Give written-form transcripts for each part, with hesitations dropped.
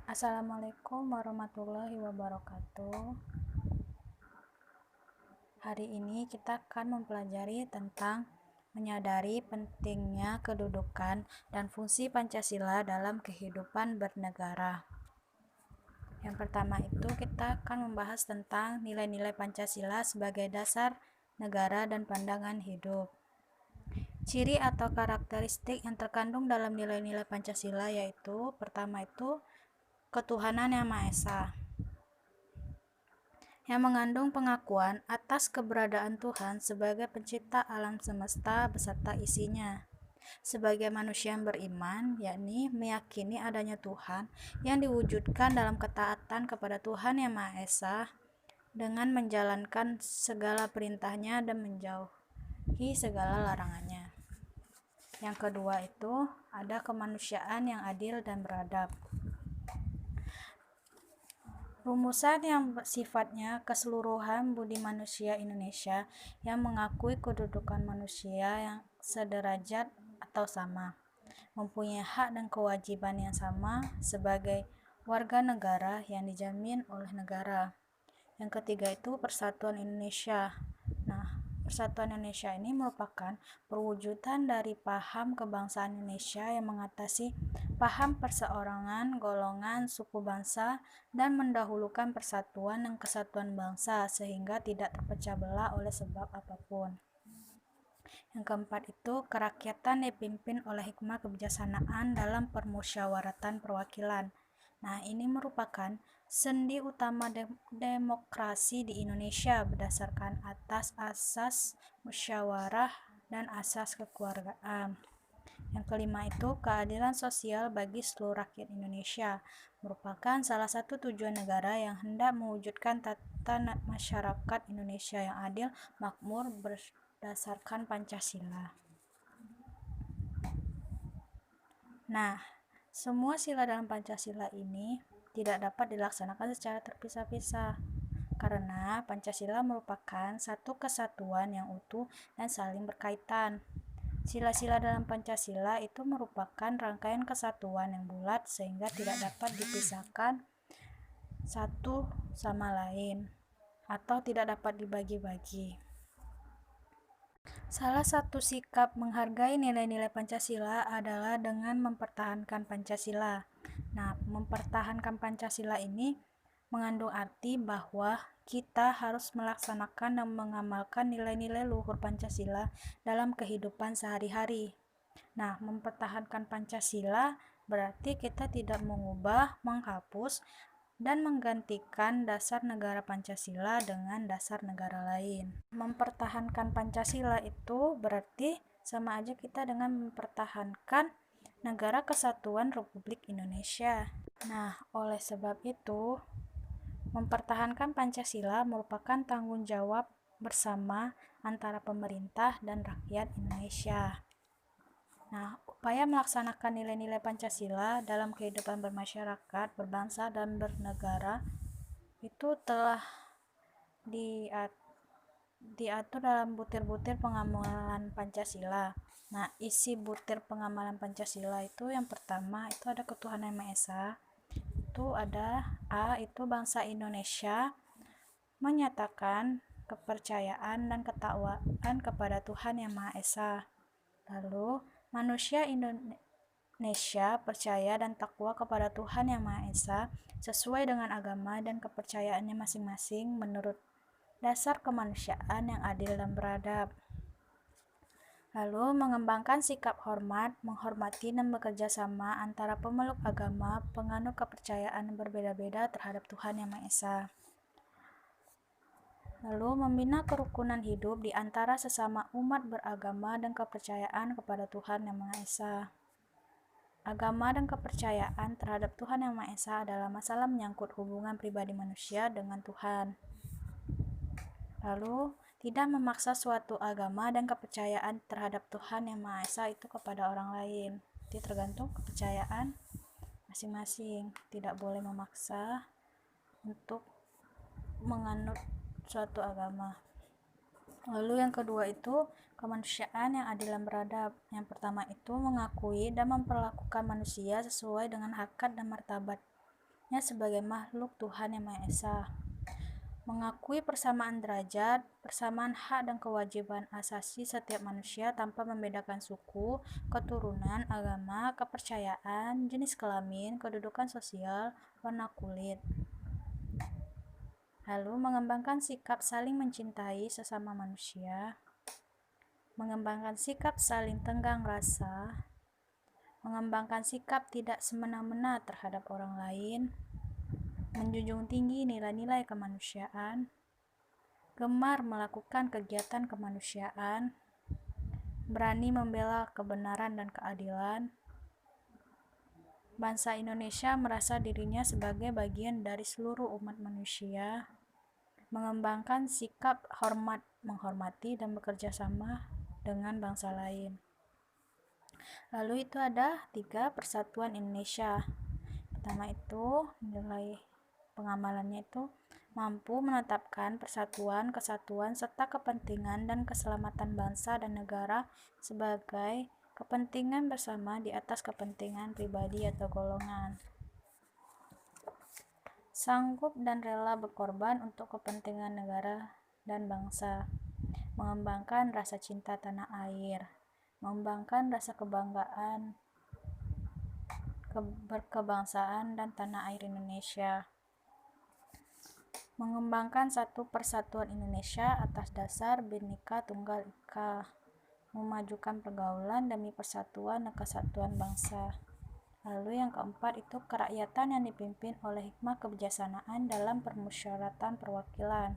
Assalamualaikum warahmatullahi wabarakatuh. Hari ini kita akan mempelajari tentang menyadari pentingnya kedudukan dan fungsi Pancasila dalam kehidupan bernegara. Yang pertama itu kita akan membahas tentang nilai-nilai Pancasila sebagai dasar negara dan pandangan hidup. Ciri atau karakteristik yang terkandung dalam nilai-nilai Pancasila yaitu pertama itu ketuhanan yang Maha Esa, yang mengandung pengakuan atas keberadaan Tuhan sebagai pencipta alam semesta beserta isinya. Sebagai manusia yang beriman, yakni meyakini adanya Tuhan yang diwujudkan dalam ketaatan kepada Tuhan yang Maha Esa dengan menjalankan segala perintahnya dan menjauhi segala larangannya. Yang kedua itu ada kemanusiaan yang adil dan beradab. Rumusan yang sifatnya keseluruhan budi manusia Indonesia yang mengakui kedudukan manusia yang sederajat atau sama, mempunyai hak dan kewajiban yang sama sebagai warga negara yang dijamin oleh negara. Yang ketiga itu Persatuan Indonesia. Nah, Persatuan Indonesia ini merupakan perwujudan dari paham kebangsaan Indonesia yang mengatasi paham perseorangan, golongan, suku bangsa, dan mendahulukan persatuan dan kesatuan bangsa sehingga tidak terpecah belah oleh sebab apapun. Yang keempat itu kerakyatan dipimpin oleh hikmah kebijaksanaan dalam permusyawaratan perwakilan. Nah, ini merupakan sendi utama demokrasi di Indonesia berdasarkan atas asas musyawarah dan asas kekeluargaan. Yang kelima itu keadilan sosial bagi seluruh rakyat Indonesia merupakan salah satu tujuan negara yang hendak mewujudkan tata masyarakat Indonesia yang adil, makmur, berdasarkan Pancasila. Nah, semua sila dalam Pancasila ini tidak dapat dilaksanakan secara terpisah-pisah karena Pancasila merupakan satu kesatuan yang utuh dan saling berkaitan. Sila-sila dalam Pancasila itu merupakan rangkaian kesatuan yang bulat sehingga tidak dapat dipisahkan satu sama lain atau tidak dapat dibagi-bagi. Salah satu sikap menghargai nilai-nilai Pancasila adalah dengan mempertahankan Pancasila. Nah, mempertahankan Pancasila ini mengandung arti bahwa kita harus melaksanakan dan mengamalkan nilai-nilai luhur Pancasila dalam kehidupan sehari-hari. Nah, mempertahankan Pancasila berarti kita tidak mengubah, menghapus, dan menggantikan dasar negara Pancasila dengan dasar negara lain. Mempertahankan Pancasila itu berarti sama aja kita dengan mempertahankan negara kesatuan Republik Indonesia. Nah, oleh sebab itu, mempertahankan Pancasila merupakan tanggung jawab bersama antara pemerintah dan rakyat Indonesia. Nah, upaya melaksanakan nilai-nilai Pancasila dalam kehidupan bermasyarakat, berbangsa, dan bernegara itu telah diatur dalam butir-butir pengamalan Pancasila. Nah, isi butir pengamalan Pancasila itu yang pertama itu ada ketuhanan yang Maha Esa. Itu ada A, itu bangsa Indonesia menyatakan kepercayaan dan ketakwaan kepada Tuhan yang Maha Esa. Lalu, manusia Indonesia percaya dan takwa kepada Tuhan yang Maha Esa sesuai dengan agama dan kepercayaannya masing-masing menurut dasar kemanusiaan yang adil dan beradab. Lalu, mengembangkan sikap hormat, menghormati dan bekerja sama antara pemeluk agama, penganut kepercayaan yang berbeda-beda terhadap Tuhan yang Maha Esa. Lalu, membina kerukunan hidup di antara sesama umat beragama dan kepercayaan kepada Tuhan yang Maha Esa. Agama dan kepercayaan terhadap Tuhan yang Maha Esa adalah masalah menyangkut hubungan pribadi manusia dengan Tuhan. Lalu, tidak memaksa suatu agama dan kepercayaan terhadap Tuhan yang Maha Esa itu kepada orang lain. Itu tergantung kepercayaan masing-masing. Tidak boleh memaksa untuk menganut suatu agama. Lalu yang kedua itu kemanusiaan yang adil dan beradab. Yang pertama itu mengakui dan memperlakukan manusia sesuai dengan hakikat dan martabat hidupnya sebagai makhluk Tuhan Yang Maha Esa. Mengakui persamaan derajat, persamaan hak dan kewajiban asasi setiap manusia tanpa membedakan suku, keturunan, agama, kepercayaan, jenis kelamin, kedudukan sosial, warna kulit. Lalu mengembangkan sikap saling mencintai sesama manusia, mengembangkan sikap saling tenggang rasa, mengembangkan sikap tidak semena-mena terhadap orang lain, menjunjung tinggi nilai-nilai kemanusiaan, gemar melakukan kegiatan kemanusiaan, berani membela kebenaran dan keadilan. Bangsa Indonesia merasa dirinya sebagai bagian dari seluruh umat manusia, mengembangkan sikap hormat, menghormati dan bekerja sama dengan bangsa lain. Lalu itu ada 3 persatuan Indonesia. Pertama itu nilai pengamalannya itu mampu menetapkan persatuan, kesatuan, serta kepentingan dan keselamatan bangsa dan negara sebagai kepentingan bersama di atas kepentingan pribadi atau golongan. Sanggup dan rela berkorban untuk kepentingan negara dan bangsa. Mengembangkan rasa cinta tanah air. Mengembangkan rasa kebanggaan, berkebangsaan dan tanah air Indonesia. Mengembangkan satu persatuan Indonesia atas dasar Bhinneka Tunggal Ika, memajukan pergaulan demi persatuan dan kesatuan bangsa. Lalu yang keempat itu kerakyatan yang dipimpin oleh hikmah kebijaksanaan dalam permusyawaratan perwakilan.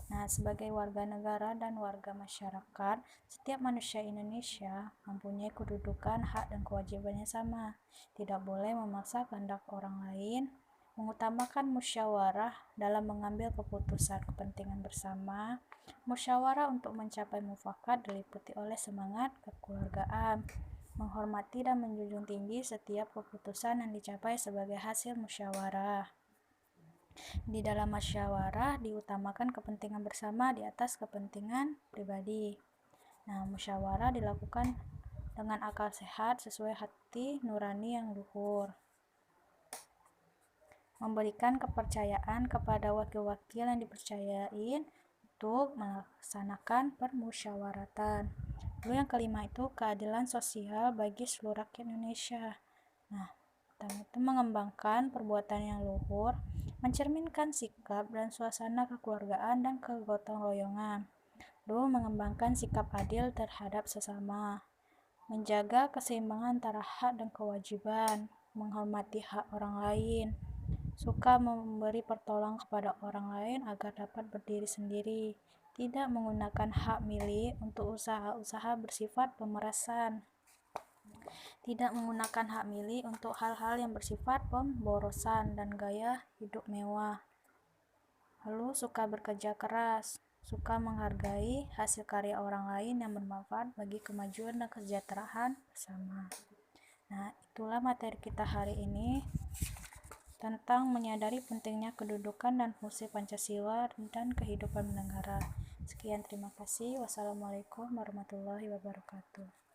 Nah, sebagai warga negara dan warga masyarakat, setiap manusia Indonesia mempunyai kedudukan, hak, dan kewajibannya sama. Tidak boleh memaksa kehendak orang lain, mengutamakan musyawarah dalam mengambil keputusan kepentingan bersama. Musyawarah untuk mencapai mufakat diliputi oleh semangat kekeluargaan, menghormati dan menjunjung tinggi setiap keputusan yang dicapai sebagai hasil musyawarah. Di dalam musyawarah diutamakan kepentingan bersama di atas kepentingan pribadi. Nah, musyawarah dilakukan dengan akal sehat sesuai hati nurani yang luhur. Memberikan kepercayaan kepada wakil-wakil yang dipercayai untuk melaksanakan permusyawaratan. Lalu yang kelima itu keadilan sosial bagi seluruh rakyat Indonesia. Nah, itu mengembangkan perbuatan yang luhur, mencerminkan sikap dan suasana kekeluargaan dan kegotong royongan. Lalu mengembangkan sikap adil terhadap sesama, menjaga keseimbangan antara hak dan kewajiban, menghormati hak orang lain, suka memberi pertolongan kepada orang lain agar dapat berdiri sendiri, tidak menggunakan hak milik untuk usaha-usaha bersifat pemerasan, tidak menggunakan hak milik untuk hal-hal yang bersifat pemborosan dan gaya hidup mewah. Lalu suka bekerja keras, suka menghargai hasil karya orang lain yang bermanfaat bagi kemajuan dan kesejahteraan bersama. Nah, itulah materi kita hari ini tentang menyadari pentingnya kedudukan dan fungsi Pancasila dan kehidupan bernegara. Sekian, terima kasih. Wassalamualaikum warahmatullahi wabarakatuh.